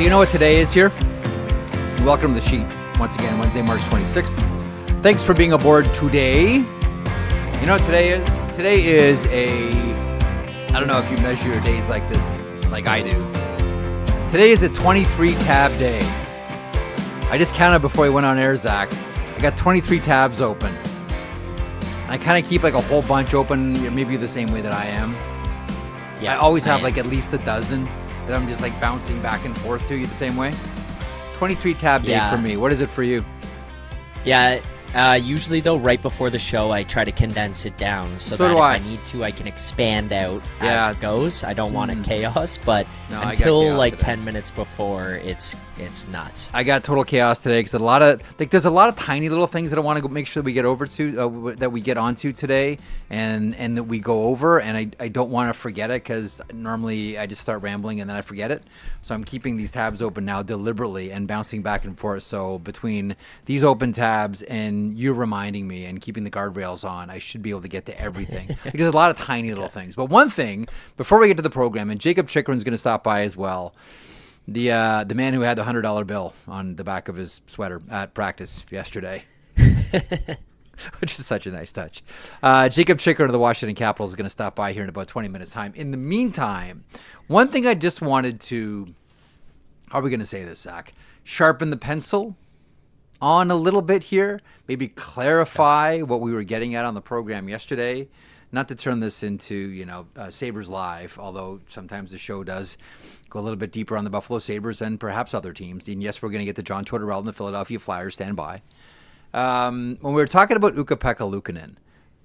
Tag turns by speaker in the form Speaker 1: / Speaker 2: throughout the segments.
Speaker 1: So you know what today is here? Welcome to the sheet. Once again, Wednesday, March 26th. Thanks for being aboard today. You know what today is? Today is I don't know if you measure your days like this, like I do. Today is a 23 tab day. I just counted before we went on air, Zach. I got 23 tabs open. I kind of keep like a whole bunch open, maybe the same way that I am. Yeah, I always have like at least a dozen that I'm just like bouncing back and forth to you the same way. 23 tab day for me. What is it for you?
Speaker 2: Yeah, usually though, right before the show, I try to condense it down so that if I need to, I can expand out as it goes. I don't want it chaos, but until like today. 10 minutes before, it's nuts. I got total chaos today because there's a lot of tiny little things that I want to make sure that we get over to, that we get onto today, and that we go over, and I don't want to forget it because normally I just start rambling and then I forget it. So I'm keeping these tabs open now deliberately and bouncing back and forth. So between these open tabs and you reminding me and keeping the guardrails on, I should be able to get to everything. There's a lot of tiny little things. But one thing, before we get to the program, and Jacob Chikrin's going to stop by as well, the man who had the $100 bill on the back of his sweater at practice yesterday, which is such a nice touch. Jacob Chikrin of the Washington Capitals is going to stop by here in about 20 minutes' time. In the meantime, one thing I just wanted to, how are we going to say this, Zach? Sharpen the pencil on a little bit here, maybe clarify what we were getting at on the program yesterday. Not to turn this into, Sabres Live, although sometimes the show does go a little bit deeper on the Buffalo Sabres and perhaps other teams. And yes, we're going to get to John Tortorella and the Philadelphia Flyers. Stand by. When we were talking about Ukko-Pekka Luukkonen,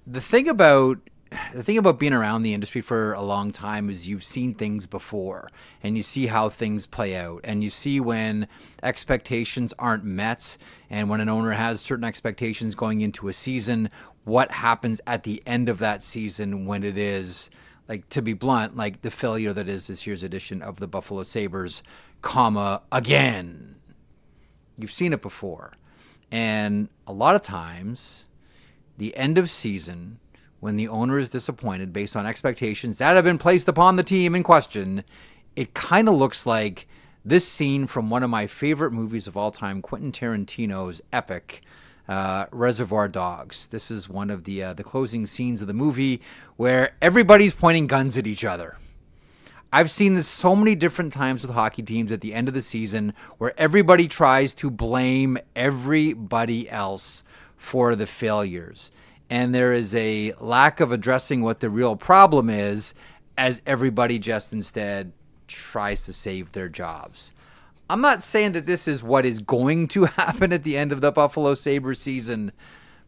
Speaker 2: the thing about being around the industry for a long time is you've seen things before and you see how things play out, and you see when expectations aren't met and when an owner has certain expectations going into a season, what happens at the end of that season when it is, like, to be blunt, like the failure that is this year's edition of the Buffalo Sabres, again. You've seen it before. And a lot of times, the end of season, when the owner is disappointed based on expectations that have been placed upon the team in question, it kind of looks like this scene from one of my favorite movies of all time, Quentin Tarantino's epic, Reservoir Dogs. This is one of the closing scenes of the movie where everybody's pointing guns at each other. I've seen this so many different times with hockey teams at the end of the season where everybody tries to blame everybody else for the failures. And there is a lack of addressing what the real problem is as everybody just instead tries to save their jobs. I'm not saying that this is what is going to happen at the end of the Buffalo Sabres season,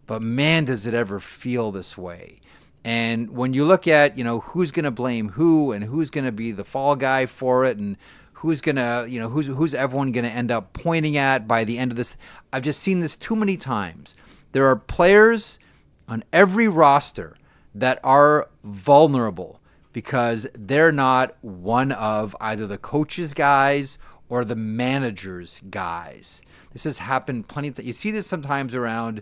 Speaker 2: but man, does it ever feel this way. And when you look at, who's going to blame who and who's going to be the fall guy for it and who's going to, who's everyone going to end up pointing at by the end of this, I've just seen this too many times. There are players on every roster that are vulnerable because they're not one of either the coach's guys or the manager's guys. This has happened plenty of times. You see this sometimes around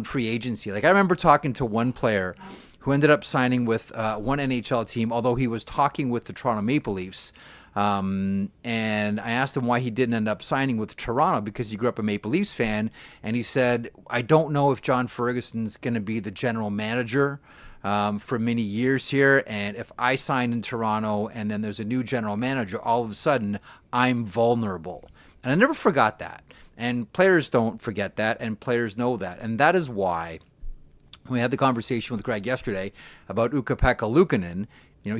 Speaker 2: free agency. Like I remember talking to one player who ended up signing with one NHL team, although he was talking with the Toronto Maple Leafs. And I asked him why he didn't end up signing with Toronto because he grew up a Maple Leafs fan. And he said, I don't know if John Ferguson's going to be the general manager for many years here. And if I sign in Toronto and then there's a new general manager, all of a sudden I'm vulnerable. And I never forgot that. And players don't forget that, and players know that. And that is why when we had the conversation with Greg yesterday about Ukko-Pekka Luukkonen,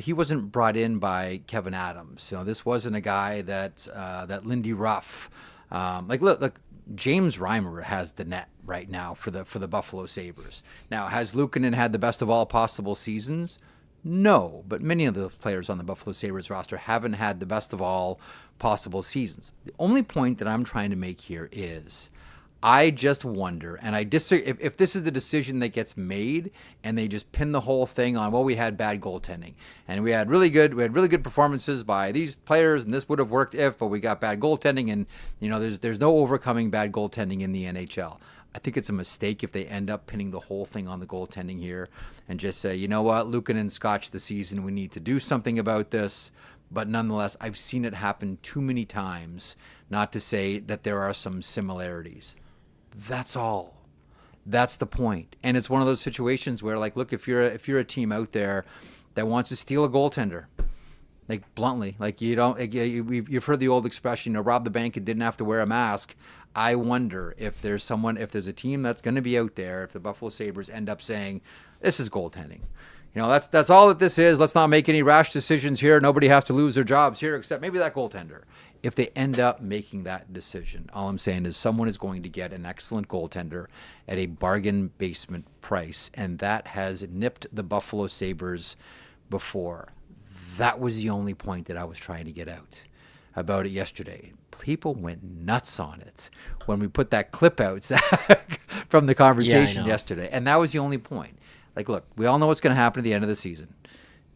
Speaker 2: he wasn't brought in by Kevin Adams. This wasn't a guy that Lindy Ruff, look, James Reimer has the net right now for the Buffalo Sabres. Now, has Luukkonen had the best of all possible seasons? No, but many of the players on the Buffalo Sabres roster haven't had the best of all possible seasons. The only point that I'm trying to make here is I just wonder, and I disagree, if this is the decision that gets made and they just pin the whole thing on, well, we had bad goaltending and we had really good performances by these players and this would have worked but we got bad goaltending and there's no overcoming bad goaltending in the NHL. I think it's a mistake if they end up pinning the whole thing on the goaltending here and just say, you know what, Luukkonen scotched the season. We need to do something about this.
Speaker 1: But nonetheless, I've seen it happen too many times not to say that there are some similarities. That's all. That's the point. And it's one of those situations where, like, look, if you're a team out there that wants to steal a goaltender, like, bluntly, like, you don't, like, you've heard the old expression, rob the bank and didn't have to wear a mask. I wonder if there's a team that's going to be out there, if the Buffalo Sabres end up saying, this is goaltending. That's all that this is. Let's not make any rash decisions here. Nobody has to lose their jobs here except maybe that goaltender. If they end up making that decision, all I'm saying is someone is going to get an excellent goaltender at a bargain basement price, and that has nipped the Buffalo Sabres before. That was the only point that I was trying to get out about it yesterday. People went nuts on it when we put that clip out from the conversation yesterday, and that was the only point. Like, look, we all know what's going to happen at the end of the season.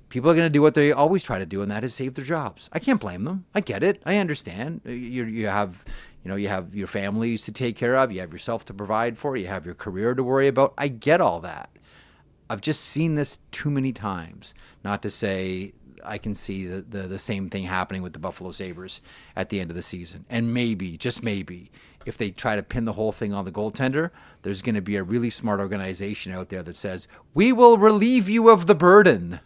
Speaker 1: People are going to do what they always try to do, and that is save their jobs. I can't blame them. I get it. I understand. You have your families to take care of. You have yourself to provide for. You have your career to worry about. I get all that. I've just seen this too many times not to say I can see the same thing happening with the Buffalo Sabres at the end of the season. And maybe, just maybe, if they try to pin the whole thing on the goaltender, there's going to be a really smart organization out there that says, we will relieve you of the burden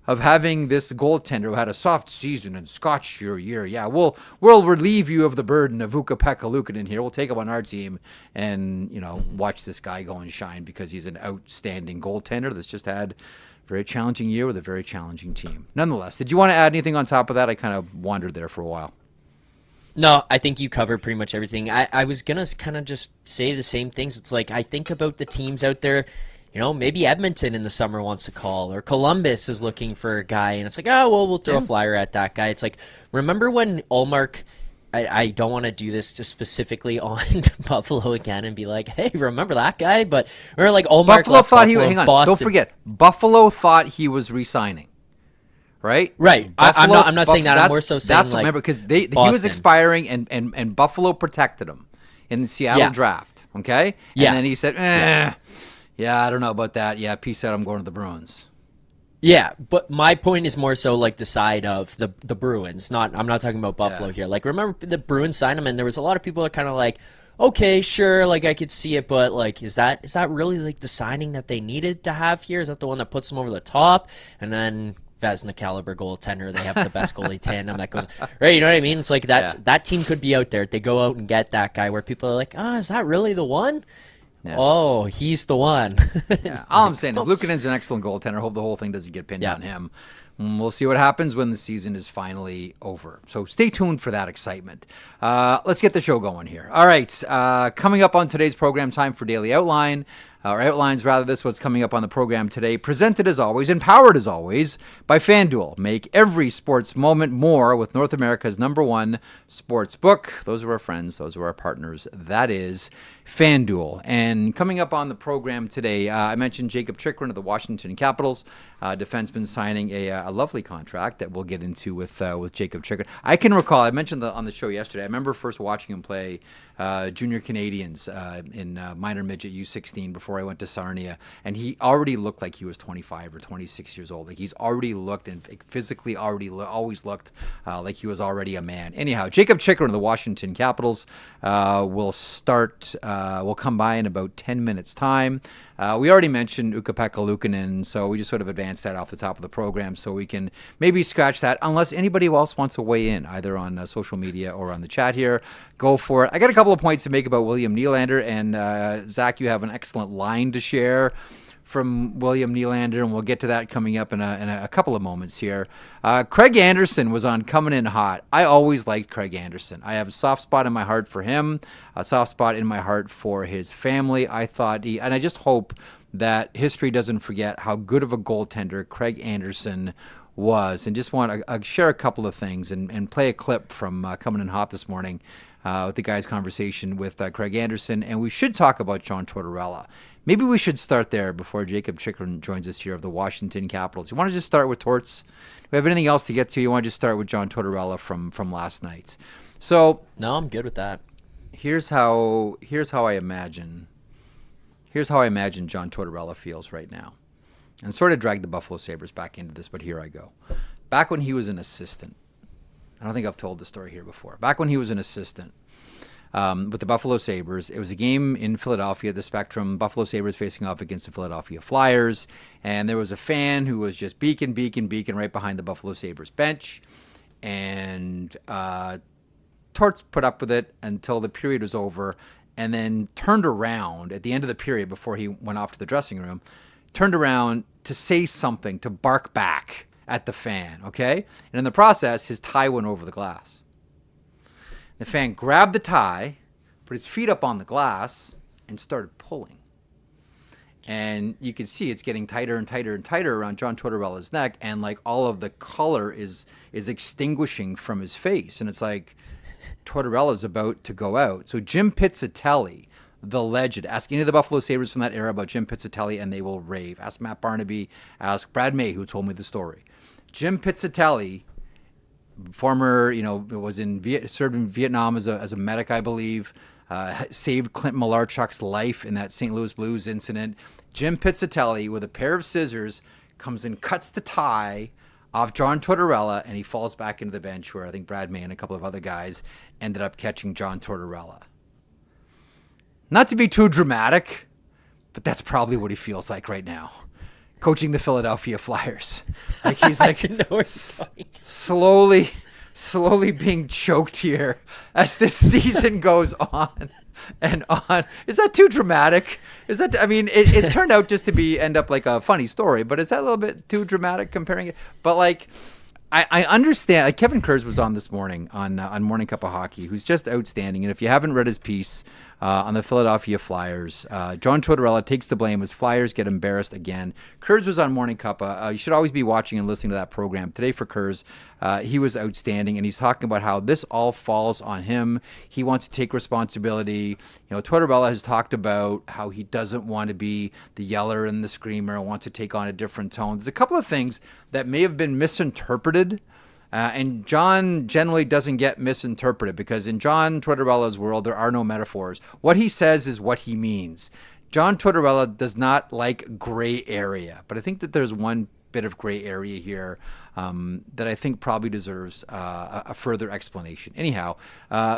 Speaker 1: of having this goaltender who had a soft season and scotched your year. Yeah, we'll relieve you of the burden of Ukko-Pekka Luukkonen here. We'll take him on our team and, watch this guy go and shine because he's an outstanding goaltender that's just had a very challenging year with a very challenging team. Nonetheless, did you want to add anything on top of that? I kind of wandered there for a while.
Speaker 2: No, I think you covered pretty much everything. I was going to kind of just say the same things. It's like I think about the teams out there. Maybe Edmonton in the summer wants to call, or Columbus is looking for a guy, and it's like, oh, well, we'll throw a flyer at that guy. It's like, remember when Ullmark, I don't want to do this just specifically on Buffalo again and be like, hey, remember that guy? But remember, like, Ullmark
Speaker 1: Buffalo thought he was, hang on, Boston. Don't forget, Buffalo thought he was re-signing. Right.
Speaker 2: I'm not saying that. I'm more so saying, like,
Speaker 1: remember, because he was expiring, and Buffalo protected him in the Seattle draft. Okay. And then he said, yeah, I don't know about that. Yeah, peace out. I'm going to the Bruins.
Speaker 2: Yeah, but my point is more so like the side of the Bruins. I'm not talking about Buffalo here. Like, remember the Bruins signed him, and there was a lot of people that kind of like, okay, sure, like I could see it, but like, is that really like the signing that they needed to have here? Is that the one that puts them over the top? And then Vezina caliber goaltender, they have the best goalie tandem that goes right. You know what I mean? It's like that team could be out there. They go out and get that guy where people are like, oh, is that really the one? Yeah. Oh, he's the one.
Speaker 1: Yeah. All I'm saying is Luukkonen's an excellent goaltender. I hope the whole thing doesn't get pinned on him. We'll see what happens when the season is finally over. So stay tuned for that excitement. Let's get the show going here. All right. Coming up on today's program, time for Daily Outline. Or outlines, rather. This is what's coming up on the program today. Presented as always, empowered as always, by FanDuel. Make every sports moment more with North America's #1 sports book. Those are our friends. Those are our partners. That is FanDuel. And coming up on the program today, I mentioned Jacob Chychrun of the Washington Capitals. Defenseman signing a lovely contract that we'll get into with Jacob Chychrun. I can recall, I mentioned on the show yesterday, I remember first watching him play junior Canadians in minor midget U16 before I went to Sarnia, and he already looked like he was 25 or 26 years old. Like, he's already looked and physically always looked like he was already a man. Anyhow, Jacob Chychrun of the Washington Capitals will come by in about 10 minutes time. We already mentioned Ukko-Pekka Luukkonen, so we just sort of advanced that off the top of the program so we can maybe scratch that, unless anybody else wants to weigh in, either on social media or on the chat here. Go for it. I got a couple of points to make about William Nylander, and Zach, you have an excellent line to share from William Nylander, and we'll get to that coming up in a couple of moments here. Craig Anderson was on Coming In Hot. I always liked Craig Anderson. I have a soft spot in my heart for him, a soft spot in my heart for his family. I thought and I just hope that history doesn't forget how good of a goaltender Craig Anderson was. And just want to share a couple of things and play a clip from Coming In Hot this morning with the guy's conversation with Craig Anderson. And we should talk about John Tortorella. Maybe we should start there before Jacob Chychrun joins us here of the Washington Capitals. You want to just start with Torts? Do we have anything else to get to? You want to just start with John Tortorella from last night? So
Speaker 2: no, I'm good with that.
Speaker 1: Here's how I imagine John Tortorella feels right now. And sort of dragged the Buffalo Sabres back into this, but here I go. Back when he was an assistant I don't think I've told the story here before. Back when he was an assistant with the Buffalo Sabres, it was a game in Philadelphia, the Spectrum. Buffalo Sabres facing off against the Philadelphia Flyers. And there was a fan who was just beacon right behind the Buffalo Sabres bench. And Torts put up with it until the period was over, and then turned around at the end of the period before he went off to the dressing room, turned around to say something, to bark back at the fan, okay? And in the process, his tie went over the glass. The fan grabbed the tie, put his feet up on the glass, and started pulling. And you can see it's getting tighter and tighter and tighter around John Tortorella's neck, and like all of the color is extinguishing from his face. And it's like Tortorella's about to go out. So Jim Pizzatelli, the legend, ask any of the Buffalo Sabres from that era about Jim Pizzatelli and they will rave. Ask Matt Barnaby, ask Brad May, who told me the story. Jim Pizzatelli, former, served in Vietnam as a medic, I believe. Saved Clint Malarchuk's life in that St. Louis Blues incident. Jim Pizzatelli, with a pair of scissors, comes and cuts the tie off John Tortorella, and he falls back into the bench where I think Brad May and a couple of other guys ended up catching John Tortorella. Not to be too dramatic, but that's probably what he feels like right now, coaching the Philadelphia Flyers. Like he's like slowly being choked here as this season goes on and on. Is that too dramatic? Is that? I mean, it turned out just to end up like a funny story, but is that a little bit too dramatic comparing it? But like, I understand. Like Kevin Kurz was on this morning on Morning Cup of Hockey, who's just outstanding. And if you haven't read his piece on the Philadelphia Flyers, John Tortorella takes the blame as Flyers get embarrassed again. Kurz was on Morning Cup. You should always be watching and listening to that program. Today for Kurz, he was outstanding, and he's talking about how this all falls on him. He wants to take responsibility. Tortorella has talked about how he doesn't want to be the yeller and the screamer, wants to take on a different tone. There's a couple of things that may have been misinterpreted. And John generally doesn't get misinterpreted because in John Tortorella's world, there are no metaphors. What he says is what he means. John Tortorella does not like gray area, but I think that there's one bit of gray area here that I think probably deserves a further explanation. Anyhow,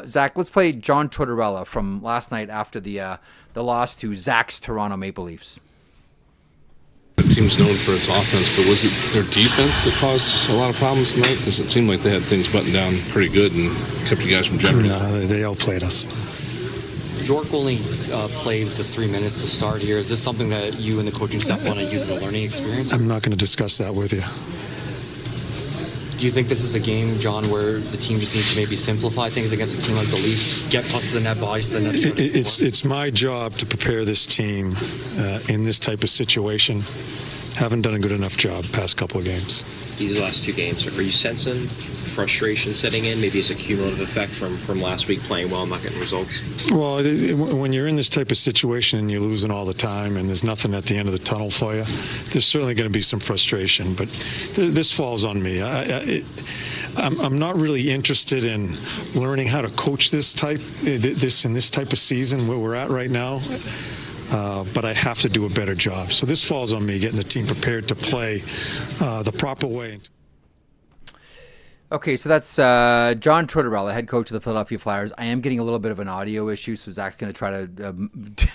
Speaker 1: Zach, let's play John Tortorella from last night after the loss to Zach's Toronto Maple Leafs.
Speaker 3: The team's known for its offense, but was it their defense that caused a lot of problems tonight? Because it seemed like they had things buttoned down pretty good and kept you guys from jeopardy.
Speaker 4: No, they outplayed us.
Speaker 5: York only plays the 3 minutes to start here. Is this something that you and the coaching staff want to use as a learning experience?
Speaker 4: I'm not going to discuss that with you.
Speaker 5: Do you think this is a game, John, where the team just needs to maybe simplify things against a team like the Leafs, get pucks to the net, bodies to the net?
Speaker 4: It's my job to prepare this team in this type of situation. Haven't done a good enough job past couple of games.
Speaker 6: These last two games, are you sensing frustration setting in? Maybe it's a cumulative effect from last week playing well and not getting results?
Speaker 4: Well, when you're in this type of situation and you're losing all the time and there's nothing at the end of the tunnel for you, there's certainly going to be some frustration. But this falls on me. I'm not really interested in learning how to coach this type of season where we're at right now. But I have to do a better job. So this falls on me, getting the team prepared to play the proper way.
Speaker 1: Okay, so that's John Tortorella, head coach of the Philadelphia Flyers. I am getting a little bit of an audio issue, so Zach's going to try to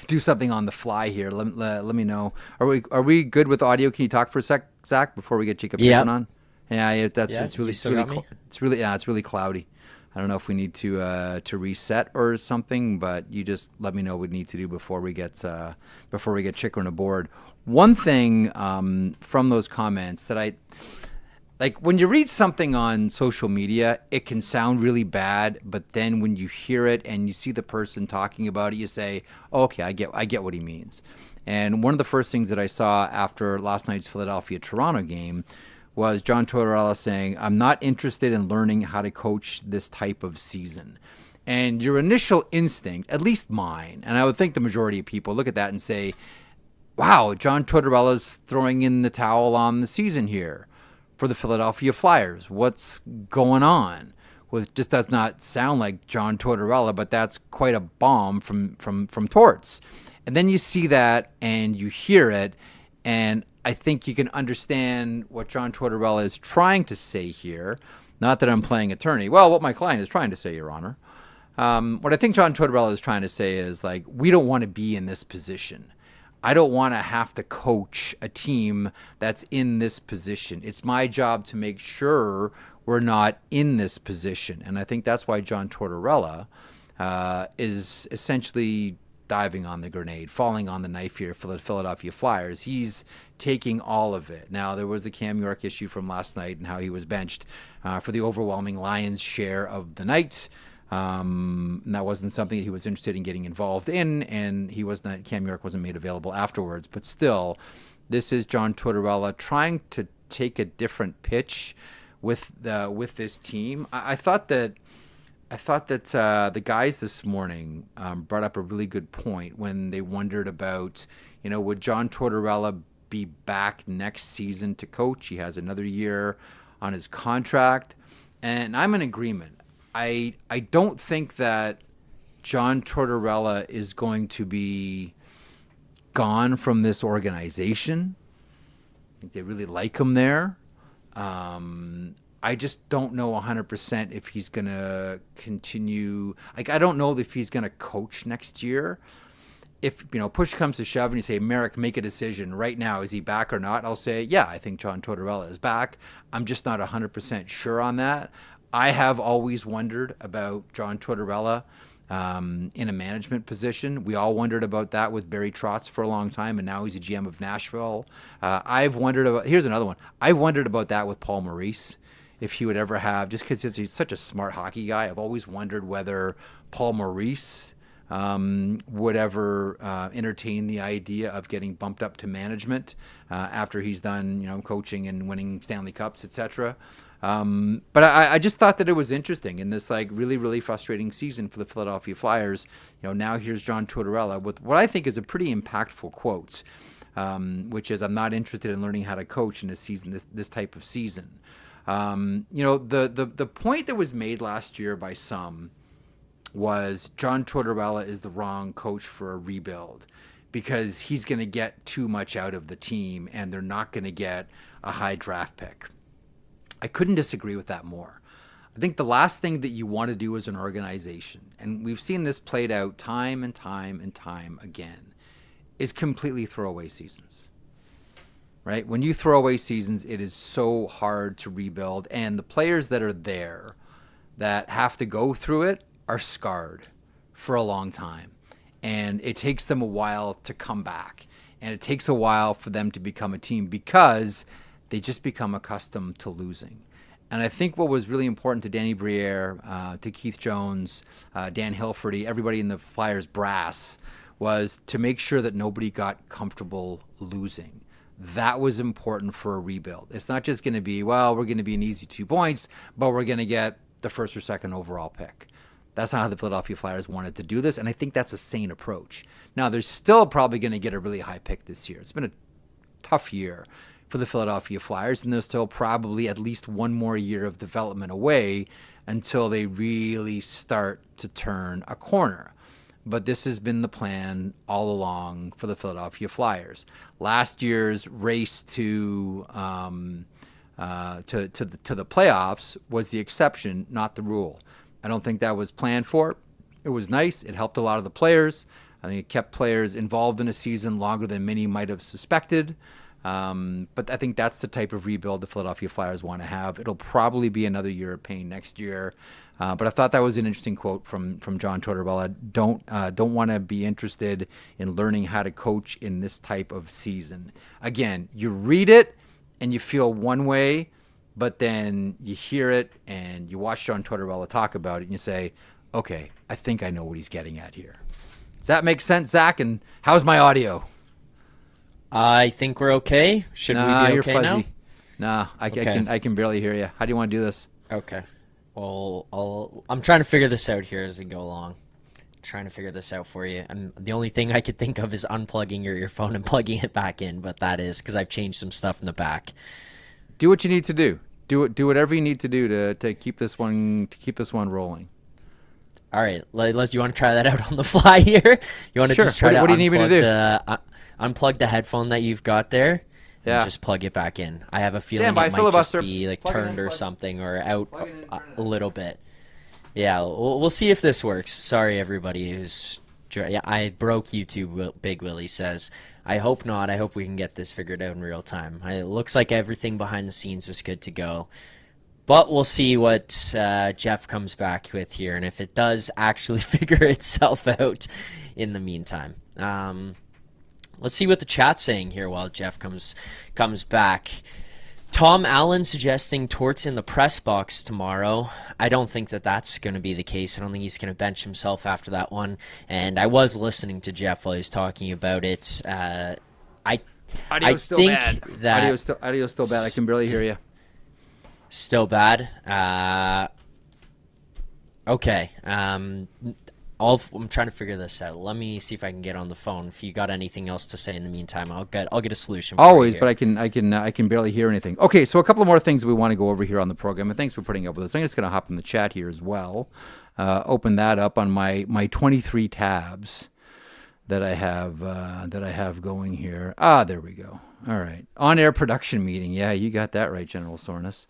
Speaker 1: do something on the fly here. Let me know. Are we good with audio? Can you talk for a sec, Zach, before we get Jacob Chapin on? Yeah, it's really cloudy. I don't know if we need to reset or something, but you just let me know what we need to do before we get Chikrin aboard. One thing from those comments that I like, when you read something on social media, it can sound really bad, but then when you hear it and you see the person talking about it, you say, oh, okay, I get what he means. And one of the first things that I saw after last night's Philadelphia-Toronto game was John Tortorella saying, I'm not interested in learning how to coach this type of season. And your initial instinct, at least mine, and I would think the majority of people look at that and say, wow, John Tortorella's throwing in the towel on the season here for the Philadelphia Flyers. What's going on? Well, it just does not sound like John Tortorella, but that's quite a bomb from Torts. And then you see that and you hear it, and I think you can understand what John Tortorella is trying to say here, Not that I'm playing attorney. Well, what my client is trying to say, Your Honor. What I think John Tortorella is trying to say is, like, we don't want to be in this position. I don't want to have to coach a team that's in this position. It's my job to make sure we're not in this position. And I think that's why John Tortorella is essentially diving on the grenade, falling on the knife here for the Philadelphia Flyers. He's taking all of it. Now, there was the Cam York issue from last night and how he was benched for the overwhelming Lions share of the night. And that wasn't something he was interested in getting involved in, and Cam York wasn't made available afterwards. But still, this is John Tortorella trying to take a different pitch with this team. I thought that the guys this morning brought up a really good point when they wondered about, would John Tortorella be back next season to coach? He has another year on his contract, and I'm in agreement. I don't think that John Tortorella is going to be gone from this organization. I think they really like him there. I just don't know 100% if he's going to continue. Like, I don't know if he's going to coach next year. If, push comes to shove and you say, Marek, make a decision right now, is he back or not? I'll say, yeah, I think John Tortorella is back. I'm just not 100% sure on that. I have always wondered about John Tortorella in a management position. We all wondered about that with Barry Trotz for a long time, and now he's a GM of Nashville. Here's another one. I've wondered about that with Paul Maurice, if he would ever have, just because he's such a smart hockey guy. I've always wondered whether Paul Maurice would ever entertain the idea of getting bumped up to management after he's done, coaching and winning Stanley Cups, etc. But I just thought that it was interesting in this really, really frustrating season for the Philadelphia Flyers. Now here's John Tortorella with what I think is a pretty impactful quote, which is, I'm not interested in learning how to coach in this season, this type of season. The point that was made last year by some was John Tortorella is the wrong coach for a rebuild because he's going to get too much out of the team and they're not going to get a high draft pick. I couldn't disagree with that more. I think the last thing that you want to do as an organization, and we've seen this played out time and time and time again, is completely throw away seasons. Right? When you throw away seasons, it is so hard to rebuild, and the players that are there that have to go through it are scarred for a long time, and it takes them a while to come back, and it takes a while for them to become a team because they just become accustomed to losing. And I think what was really important to Danny Briere, to Keith Jones, Dan Hilferty, everybody in the Flyers brass, was to make sure that nobody got comfortable losing. That was important for a rebuild. It's not just going to be, we're going to be an easy 2 points, but we're going to get the first or second overall pick. That's not how the Philadelphia Flyers wanted to do this, and I think that's a sane approach. Now, they're still probably going to get a really high pick this year. It's been a tough year for the Philadelphia Flyers, and there's still probably at least one more year of development away until they really start to turn a corner. But this has been the plan all along for the Philadelphia Flyers. Last year's race to the playoffs was the exception, not the rule. I don't think that was planned for. It was nice. It helped a lot of the players. I think it kept players involved in a season longer than many might have suspected. But I think that's the type of rebuild the Philadelphia Flyers want to have. It'll probably be another year of pain next year. But I thought that was an interesting quote from John Tortorella. Don't want to be interested in learning how to coach in this type of season. Again, you read it and you feel one way, but then you hear it and you watch John Tortorella talk about it and you say, okay, I think I know what he's getting at here. Does that make sense, Zach? And how's my audio?
Speaker 2: I think we're okay. Should we be okay
Speaker 1: you're fuzzy.
Speaker 2: now?
Speaker 1: Nah, I can barely hear you. How do you want to do this?
Speaker 2: Okay. Well, I'm trying to figure this out here as we go along. Trying to figure this out for you. And the only thing I could think of is unplugging your earphone and plugging it back in, but that is because I've changed some stuff in the back.
Speaker 1: Do what you need to do. Do whatever you need to do to keep this one rolling.
Speaker 2: All right, Les, you want to try that out on the fly here? You want to
Speaker 1: Sure.
Speaker 2: just try
Speaker 1: what do you need me to do?
Speaker 2: Unplug the headphone that you've got there, and just plug it back in. I have a feeling it might just be like turned or something, or out a little bit. Yeah, we'll see if this works. Sorry, everybody who's... Yeah, I broke YouTube, Big Willie says. I hope not. I hope we can get this figured out in real time. It looks like everything behind the scenes is good to go. But we'll see what Jeff comes back with here, and if it does actually figure itself out in the meantime. Let's see what the chat's saying here while Jeff comes back. Tom Allen suggesting Torts in the press box tomorrow. I don't think that's going to be the case. I don't think he's going to bench himself after that one. And I was listening to Jeff while he was talking about it.
Speaker 1: Audio's still bad. Audio's still bad. I can barely hear you.
Speaker 2: Still bad. Okay. I'm trying to figure this out. Let me see if I can get on the phone. If you got anything else to say in the meantime, I'll get a solution.
Speaker 1: Always, but I can barely hear anything. Okay, so a couple of more things we want to go over here on the program, and thanks for putting up with us. I'm just going to hop in the chat here as well. Open that up on my 23 tabs that I have going here. There we go. All right, on-air production meeting. Yeah, you got that right, General Soreness.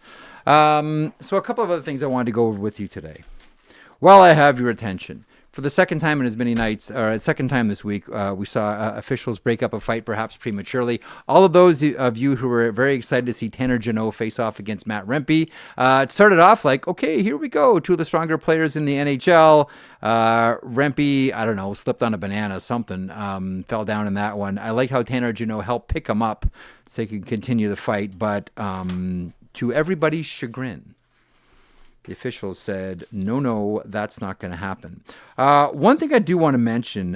Speaker 1: So a couple of other things I wanted to go over with you today. While I have your attention. For the second time in as many nights, or second time this week, we saw officials break up a fight, perhaps prematurely. All of those of you who were very excited to see Tanner Jeannot face off against Matt Rempe, it started off like, okay, here we go. Two of the stronger players in the NHL. Rempe, I don't know, slipped on a banana, something, fell down in that one. I like how Tanner Jeannot helped pick him up so he could continue the fight, but to everybody's chagrin, the officials said, no, that's not going to happen. One thing I do want to mention,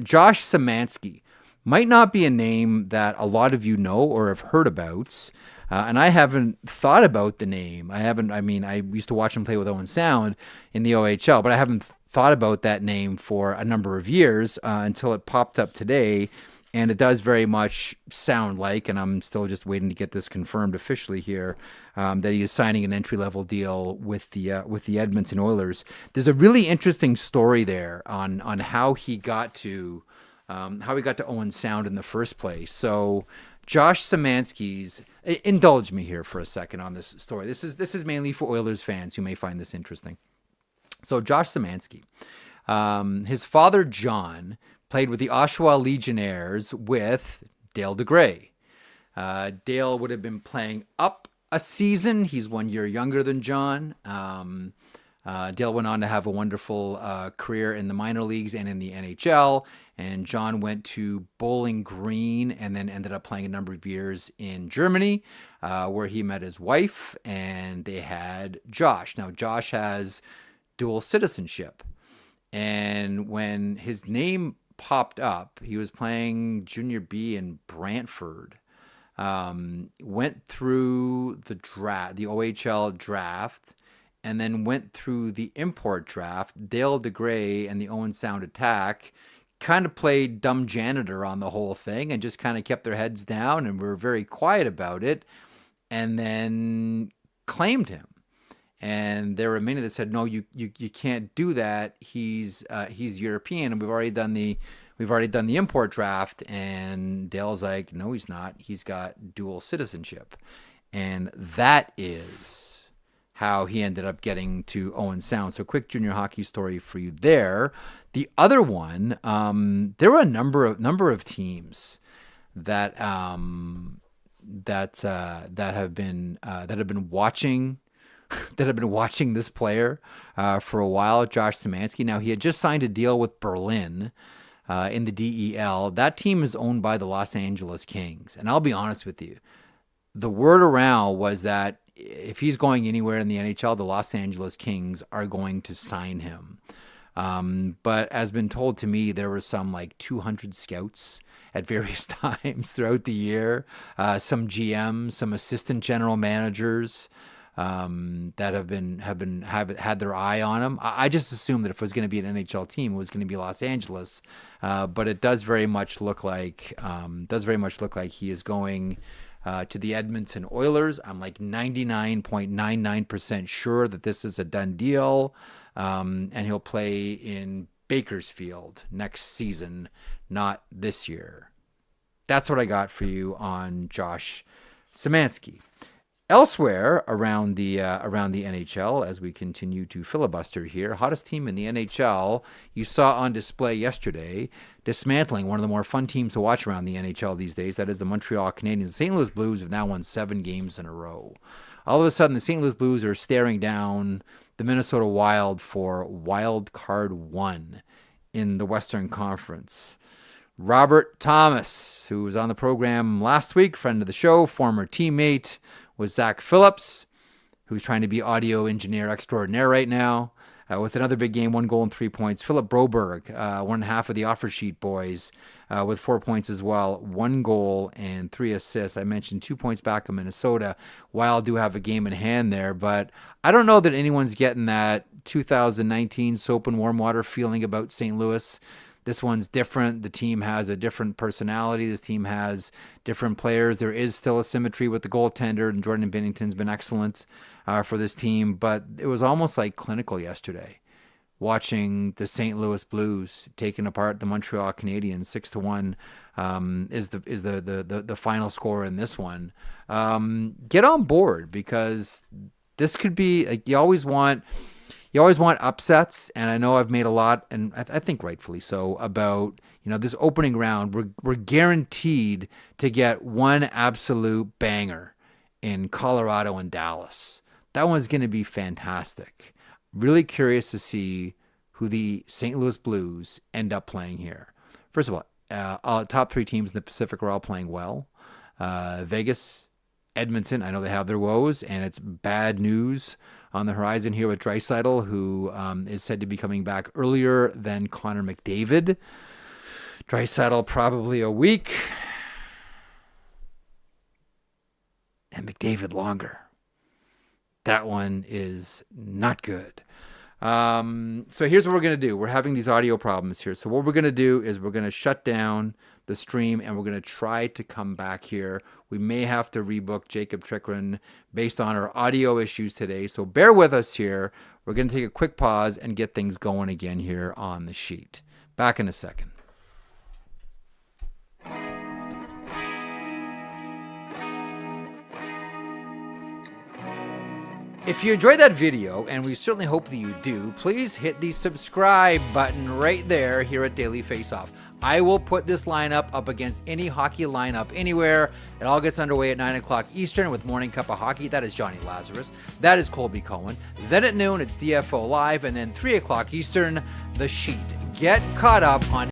Speaker 1: Josh Szymanski might not be a name that a lot of you know or have heard about, and I haven't thought about the name. I used to watch him play with Owen Sound in the OHL, but I haven't thought about that name for a number of years until it popped up today. And it does very much sound like, and I'm still just waiting to get this confirmed officially here, that he is signing an entry-level deal with the Edmonton Oilers. There's a really interesting story there on how he got to Owen Sound in the first place. So Josh Szymanski's, indulge me here for a second on this story. This is mainly for Oilers fans who may find this interesting. So Josh Szymanski, his father John played with the Oshawa Legionnaires with Dale DeGray. Dale would have been playing up a season. He's 1 year younger than John. Dale went on to have a wonderful career in the minor leagues and in the NHL. And John went to Bowling Green and then ended up playing a number of years in Germany, where he met his wife, and they had Josh. Now, Josh has dual citizenship. And when his name popped up, he was playing Junior B in Brantford, went through the draft, the OHL draft, and then went through the import draft. Dale DeGray and the Owen Sound Attack kind of played dumb janitor on the whole thing and just kind of kept their heads down and were very quiet about it, and then claimed him. And there were many that said, no, you can't do that. He's European, and we've already done the import draft. And Dale's like, no, he's not. He's got dual citizenship. And that is how he ended up getting to Owen Sound. So quick junior hockey story for you there. The other one, there were a number of teams that have been watching this player for a while, Josh Szymanski. Now, he had just signed a deal with Berlin in the DEL. That team is owned by the Los Angeles Kings. And I'll be honest with you, the word around was that if he's going anywhere in the NHL, the Los Angeles Kings are going to sign him. But as been told to me, there were some like 200 scouts at various times throughout the year, some GMs, some assistant general managers, that have had their eye on him. I just assumed that if it was going to be an NHL team, it was going to be Los Angeles. But it does very much look like he is going to the Edmonton Oilers. I'm like 99.99% sure that this is a done deal, and he'll play in Bakersfield next season, not this year. that's what I got for you on Josh Szymanski. Elsewhere around the NHL, as we continue to filibuster here, hottest team in the NHL you saw on display yesterday, dismantling one of the more fun teams to watch around the NHL these days. That is the Montreal Canadiens. The St. Louis Blues have now won 7 games in a row. All of a sudden, the St. Louis Blues are staring down the Minnesota Wild for Wild Card 1 in the Western Conference. Robert Thomas, who was on the program last week, friend of the show, former teammate, with Zach Phillips, who's trying to be audio engineer extraordinaire right now, with another big game, 1 goal and 3 points. Philip Broberg, one half of the offer sheet boys, with 4 points as well, 1 goal and 3 assists. I mentioned 2 points back in Minnesota. Wild do have a game in hand there, but I don't know that anyone's getting that 2019 soap and warm water feeling about St. Louis. This one's different. The team has a different personality. This team has different players. There is still a symmetry with the goaltender, and Jordan Binnington's been excellent for this team. But it was almost like clinical yesterday, watching the St. Louis Blues taking apart the Montreal Canadiens 6-1 is the final score in this one. Get on board, because this could be like you always want upsets, and I know I've made a lot, and I think rightfully so, about this opening round. We're guaranteed to get one absolute banger in Colorado and Dallas. That one's going to be fantastic. Really curious to see who the St. Louis Blues end up playing here. First of all, top 3 teams in the Pacific are all playing well. Vegas, Edmonton, I know they have their woes, and it's bad news on the horizon here with Draisaitl, who is said to be coming back earlier than Connor McDavid. Draisaitl probably a week, and McDavid longer. That one is not good. So here's what we're going to do. We're having these audio problems here. So what we're going to do is we're going to shut down the stream, and we're going to try to come back here. We may have to rebook Jacob Trickren based on our audio issues today. So bear with us here. We're going to take a quick pause and get things going again here on the sheet. Back in a second. If you enjoyed that video, and we certainly hope that you do, please hit the subscribe button right there here at Daily Faceoff. I will put this lineup up against any hockey lineup anywhere. It all gets underway at 9 o'clock Eastern with Morning Cup of Hockey. That is Johnny Lazarus. That is Colby Cohen. Then at noon, it's DFO Live. And then 3 o'clock Eastern, The Sheet. Get caught up on